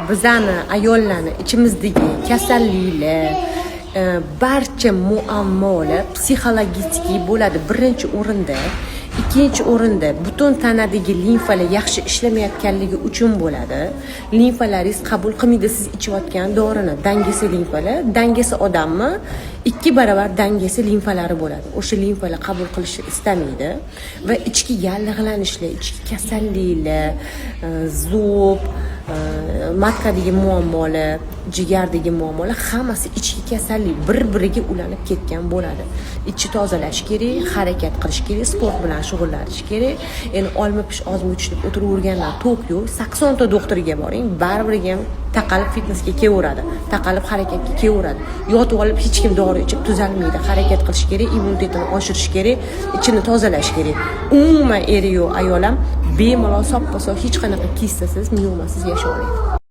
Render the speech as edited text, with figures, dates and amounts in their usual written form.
bizani ayollarni ichimizdagi kasalliklar, barcha muammolar psixologik bo'ladi birinchi o'rinda. Ikkinchi o'rinda butun tanadagi limfalar yaxshi ishlamayotganligi uchun bo'ladi. Limfalaringiz qabul qilmaydi siz ichayotgan dorini. Dangasa limfalar, dangasa odammi 2 barobar dangasa limfalari bo'ladi. O'sha limfalar qabul qilishni istamaydi va ichki yallig'lanishlar, ichki kasalliklar, zo'b, matkadagi muammolar, jigardagi muammolar hammasi ichki kasallik bir-biriga ulanib ketgan bo'ladi. Ichni tozalash kerak, harakat qilish kerak, sport bilan shug'ullanish kerak. Endi olma pish ozmi deb o'tiraverganlar to'q yo'q. 80 ta doktorga boring, baribir ham taqalib fitnessga kelaveradi. Taqalib harakatga kelaveradi. Yotib olib hech kim dori ichib tuzalmaydi. Harakat qilish kerak, immunitetini oshirish kerak, ichini tozalash kerak. Umuman eri yo'q ayol ham bemalol soppa hech qanaqa kissasiz, miyomasiz yashay oladi.